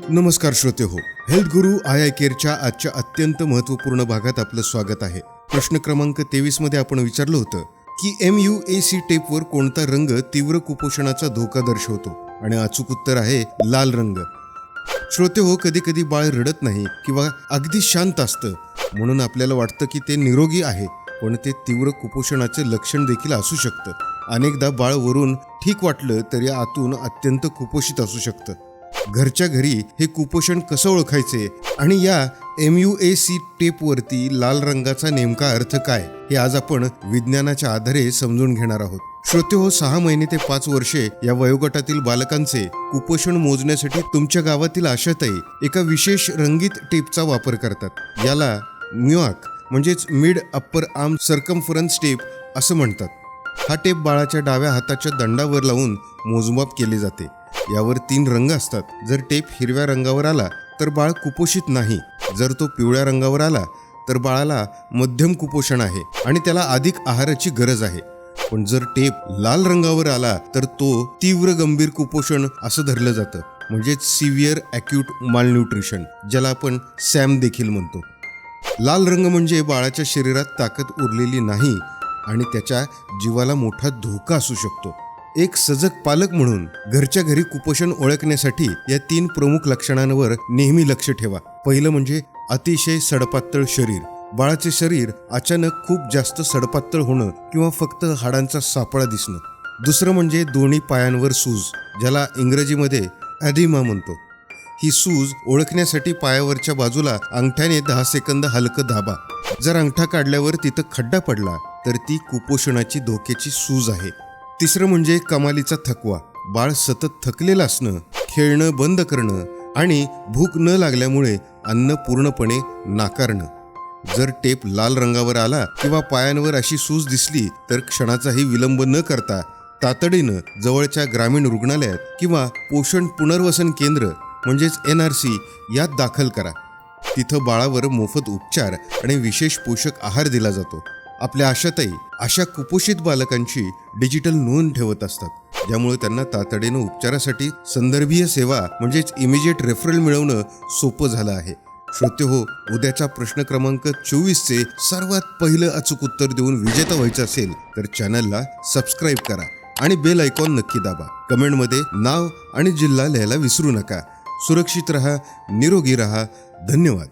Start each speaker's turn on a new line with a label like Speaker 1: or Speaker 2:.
Speaker 1: नमस्कार श्रोते हो, हेल्थ गुरु आय केअरच्या आजच्या अत्यंत महत्त्वपूर्ण भागात आपलं स्वागत आहे. प्रश्न क्रमांक 23 मध्ये आपण विचारलं होतं की MUAC टेपवर कोणता रंग तीव्र कुपोषणाचा धोका दर्शवतो, आणि अचूक उत्तर आहे लाल रंग. श्रोते हो, कधी कधी बाळ रडत नाही किंवा अगदी शांत असतं, म्हणून आपल्याला वाटतं की ते निरोगी आहे, पण ते तीव्र कुपोषणाचे लक्षण देखील असू शकतं. अनेकदा बाळ वरून ठीक वाटलं तरी आतून अत्यंत कुपोषित असू शकतं. घरच्या घरी हे कुपोषण कसं ओळखायचे आणि या MUAC टेपवरती लाल रंगाचा नेमका अर्थ काय, हे आज आपण विज्ञानाच्या आधारे समजून घेणार आहोत. श्रोते हो, 6 महिने ते 5 वर्षे या वयोगटातील बालकांचे कुपोषण मोजण्यासाठी तुमच्या गावातील आशाताई एका विशेष रंगीत टेपचा वापर करतात. याला म्युआक म्हणजेच mid upper arm circumference tape असं म्हणतात. हा टेप बाळाच्या डाव्या हाताच्या दंडावर लावून मोजमाप केले जाते. यावर 3 रंग असतात. जर टेप हिरव्या रंगावर आला तर बाळ कुपोषित नाही, जर तो पिवळ्या रंगावर आला तर बाळाला मध्यम कुपोषण आहे आणि त्याला अधिक आहाराची गरज आहे. पण जर टेप लाल रंगावर आला तर तो तीव्र गंभीर कुपोषण असं धरलं जातं, म्हणजेच सिव्हिअर अॅक्यूट मालन्यूट्रिशन, ज्याला आपण सॅम देखील म्हणतो. लाल रंग म्हणजे बाळाच्या शरीरात ताकद उरलेली नाही आणि त्याच्या जीवाला मोठा धोका असू शकतो. एक सजग पालक म्हणून घरच्या घरी कुपोषण ओळखण्यासाठी या 3 प्रमुख लक्षणांवर नेहमी लक्ष ठेवा. पहिलं म्हणजे अतिशय सडपातळ शरीर. बाळाचे शरीर अचानक खूप जास्त सडपातळ होणं किंवा फक्त हाडांचा सापळा दिसणं. दुसरं म्हणजे दोन्ही पायांवर सूज, ज्याला इंग्रजीमध्ये ॲडिमा म्हणतो. ही सूज ओळखण्यासाठी पायावरच्या बाजूला अंगठ्याने 10 सेकंद हलकं दाबा. जर अंगठा काढल्यावर तिथं खड्डा पडला तर ती कुपोषणाची धोक्याची सूज आहे. तिसरं म्हणजे कमालीचा थकवा. बाळ सतत थकलेलं असणं, खेळणं बंद करणं आणि भूक न लागल्यामुळे अन्न पूर्णपणे नाकारणं. जर टेप लाल रंगावर आला किंवा पायांवर अशी सूज दिसली तर क्षणाचाही विलंब न करता तातडीनं जवळच्या ग्रामीण रुग्णालयात किंवा पोषण पुनर्वसन केंद्र म्हणजेच NRC यात दाखल करा. तिथं बाळावर मोफत उपचार आणि विशेष पोषक आहार दिला जातो. आपल्या आशाताई अशा कुपोषित बालकांची डिजिटल नोंद ठेवत असतात, ज्यामुळे त्यांना तातडीनं उपचारासाठी संदर्भीय सेवा म्हणजेच इमिजिएट रेफरल मिळवणं सोपं झालं आहे. श्रोते हो, उद्याचा प्रश्न क्रमांक 24चे सर्वात पहिलं अचूक उत्तर देऊन विजेता व्हायचं असेल तर चॅनलला सबस्क्राईब करा आणि बेल आयकॉन नक्की दाबा. कमेंटमध्ये नाव आणि जिल्हा लिहायला विसरू नका. सुरक्षित रहा, निरोगी रहा. धन्यवाद.